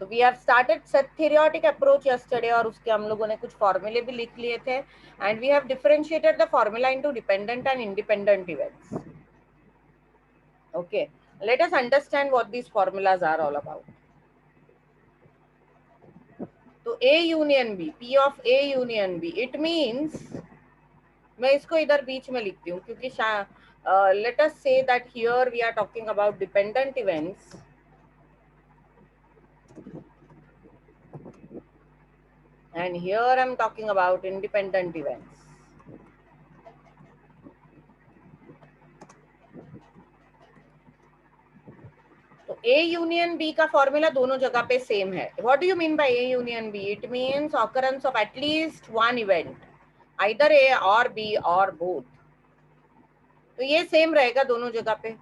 So we have started set theoretic approach yesterday और उसके हम लोगों ने कुछ फॉर्मूले भी लिख लिए थे and we have differentiated the formula into dependent and independent events. Okay, let us understand what these formulas are all about. तो A union B, P of A union B, it means मैं इसको इधर बीच में लिखती हूँ क्योंकि let us say that here we are talking about dependent events and here I'm talking about independent events. तो A union B का formula दोनों जगह पे सेम है. What do you mean by A union B? It means occurrence of at least one event, either A or B or both. तो ये same रहेगा दोनों जगह पे.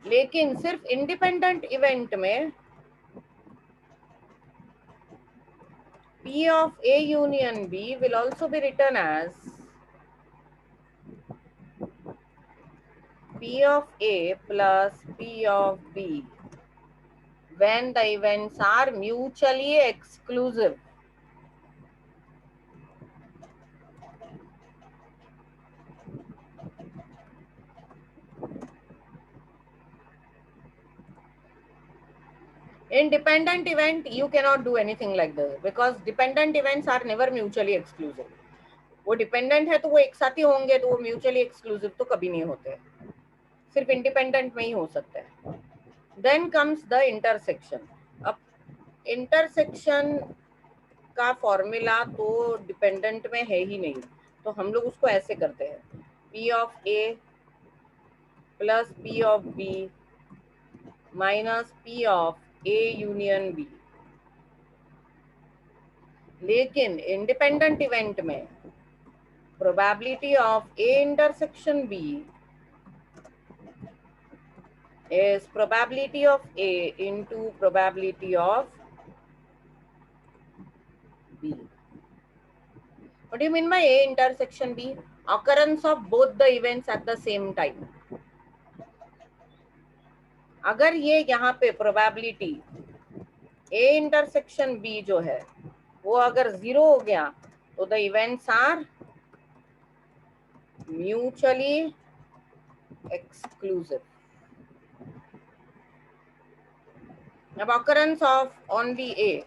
लेकिन सिर्फ इंडिपेंडेंट इवेंट में P of A union B will also be written as P of A plus P of B when the events are mutually exclusive. In dependent event, you cannot do anything like this because dependent events are never mutually exclusive. वो dependent है तो वो एक साथ ही होंगे, तो वो mutually exclusive तो कभी नहीं होते, सिर्फ इंडिपेंडेंट में ही हो सकते हैं. Then comes the intersection. अब इंटरसेक्शन का फॉर्मूला तो डिपेंडेंट में है ही नहीं, तो हम लोग उसको ऐसे करते हैं, P of A plus P of B minus P of A union B. लेकिन इंडिपेंडेंट इवेंट में probability of A intersection B is probability of A into probability of B. What do you mean by A intersection B? Occurrence of both the events at the same time. अगर ये यहाँ पे probability A intersection B जो है वो अगर 0 हो गया तो the events are mutually exclusive. अब occurrence of only A,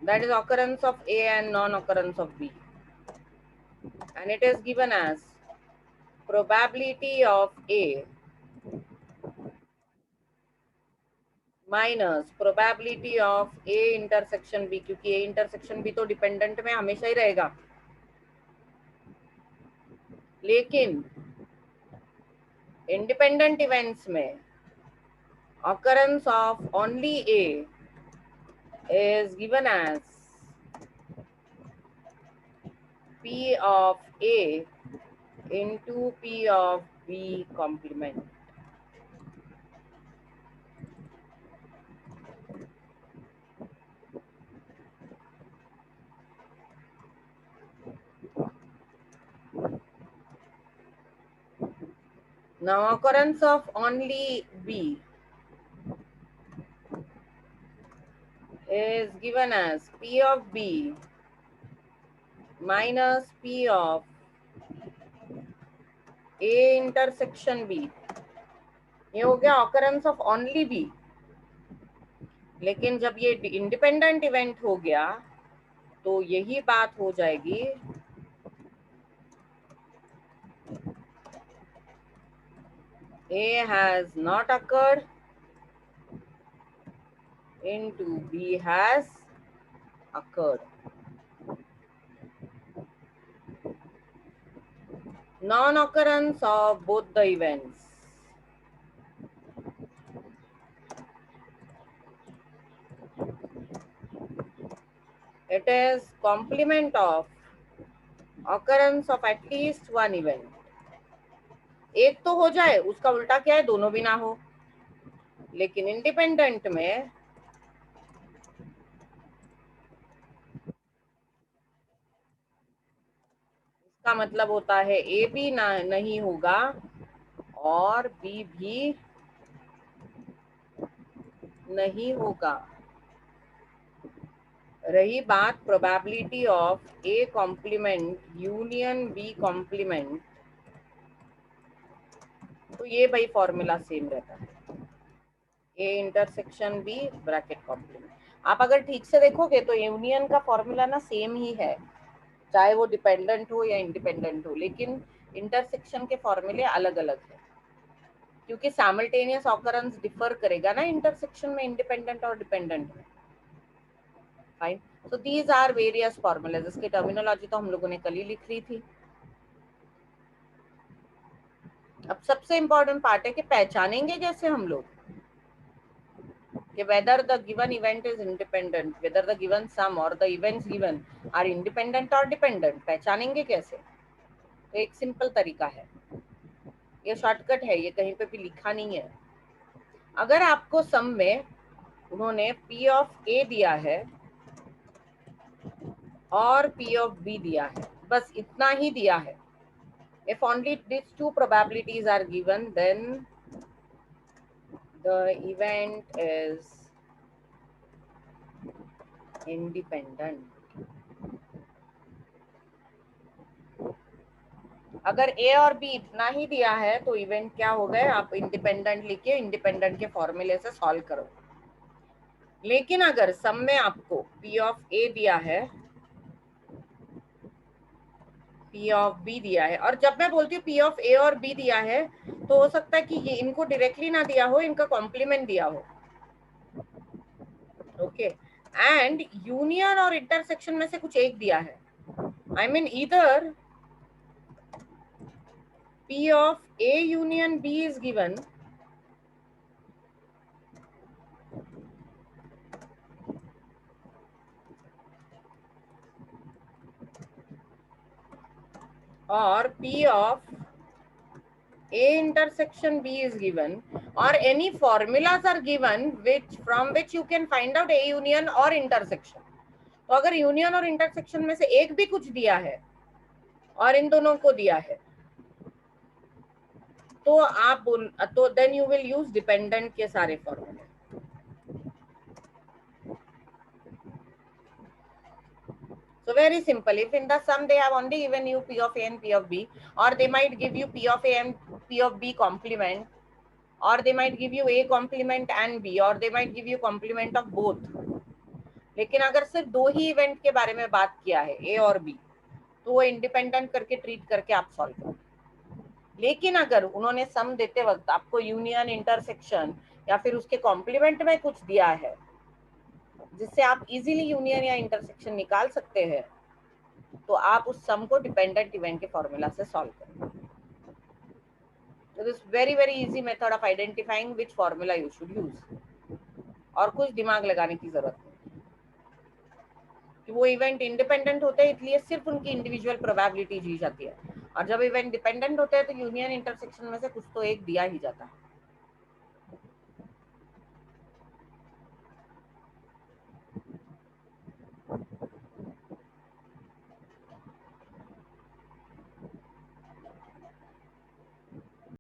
that is occurrence of A and non-occurrence of B, and it is given as probability of A minus probability of A intersection B, क्योंकि A intersection B तो dependent में हमेशा ही रहेगा. लेकिन independent events में occurrence of only A is given as P of A into P of B complement. Now occurrence of only B is given as P of B minus P of A intersection B. ये हो गया occurrence of only B. लेकिन जब ये independent event हो गया तो यही बात हो जाएगी A has not occurred into B has occurred. Non-occurrence of both the events. It is complement of occurrence of at least one event. एक तो हो जाए, उसका उल्टा क्या है, दोनों भी ना हो. लेकिन इंडिपेंडेंट में का मतलब होता है ए भी नहीं होगा और बी भी नहीं होगा। रही बात probability of a complement union b complement, तो ये भाई फॉर्मूला सेम रहता है, a intersection b bracket complement. आप अगर ठीक से देखोगे तो यूनियन का फॉर्मूला ना सेम ही है, चाहे वो डिपेंडेंट हो या इंडिपेंडेंट हो, लेकिन इंटरसेक्शन के फॉर्मूले अलग अलग है, क्योंकि साइमल्टेनियस ऑकरेंस डिफर करेगा ना इंटरसेक्शन में इंडिपेंडेंट और डिपेंडेंट में। Fine, so these are various formulas. इसकी टर्मिनोलॉजी तो हम लोगों ने कल ही लिख ली थी। अब सबसे इंपॉर्टेंट पार्ट है कि पहचानेंगे कैसे हम लोग कि whether the given event is independent, whether the given sum or the events given are independent or dependent, पहचानेंगे कैसे? तो एक सिंपल तरीका है, ये शॉर्टकट है, ये कहीं पे भी लिखा नहीं है। अगर आपको सम में उन्होंने P ऑफ A दिया है और P ऑफ B दिया है, बस इतना ही दिया है, if only these two probabilities are given, then the event is independent. अगर ए और बी इतना ही दिया है तो इवेंट क्या हो गए, आप इंडिपेंडेंट लिखिए, इंडिपेंडेंट के फॉर्मूले से सॉल्व करो। लेकिन अगर सम में आपको पी ऑफ ए दिया है, पी ऑफ बी दिया है, और जब मैं बोलती हूँ पी ऑफ ए और बी दिया है तो हो सकता है कि ये इनको डायरेक्टली ना दिया हो, इनका कॉम्प्लीमेंट दिया हो। ओके, एंड यूनियन और इंटरसेक्शन में से कुछ एक दिया है, I mean either p of a union b is given or P of A intersection B is given, or any formulas are given which from which you can find out A union or intersection. तो अगर union और intersection में से एक भी कुछ दिया है और इन दोनों को दिया है तो आप तो then you will use dependent के सारे फॉर्मूले। So very simple. If in the sum they have only given you P of A and P of B, or they might give you P of A and P of B complement, or they might give you A complement and B, or they might give you complement of both. लेकिन अगर सिर्फ दो ही event के बारे में बात किया है, ए और बी, तो वो इंडिपेंडेंट करके ट्रीट करके आप सॉल्व करो। लेकिन अगर उन्होंने सम देते वक्त आपको यूनियन इंटरसेक्शन या फिर उसके कॉम्प्लीमेंट में कुछ दिया है जिससे आप इजीली यूनियन या इंटरसेक्शन निकाल सकते हैं, तो आप उस सम को डिपेंडेंट इवेंट के फॉर्मूला से सॉल्व करें। So this very very easy method of identifying which formula you should use, और कुछ दिमाग लगाने की जरूरत नहीं कि वो इवेंट इंडिपेंडेंट होते हैं इसलिए सिर्फ उनकी इंडिविजुअल प्रोबेबिलिटी दी जाती है, और जब इवेंट डिपेंडेंट होते हैं तो यूनियन इंटरसेक्शन में से कुछ तो एक दिया ही जाता है।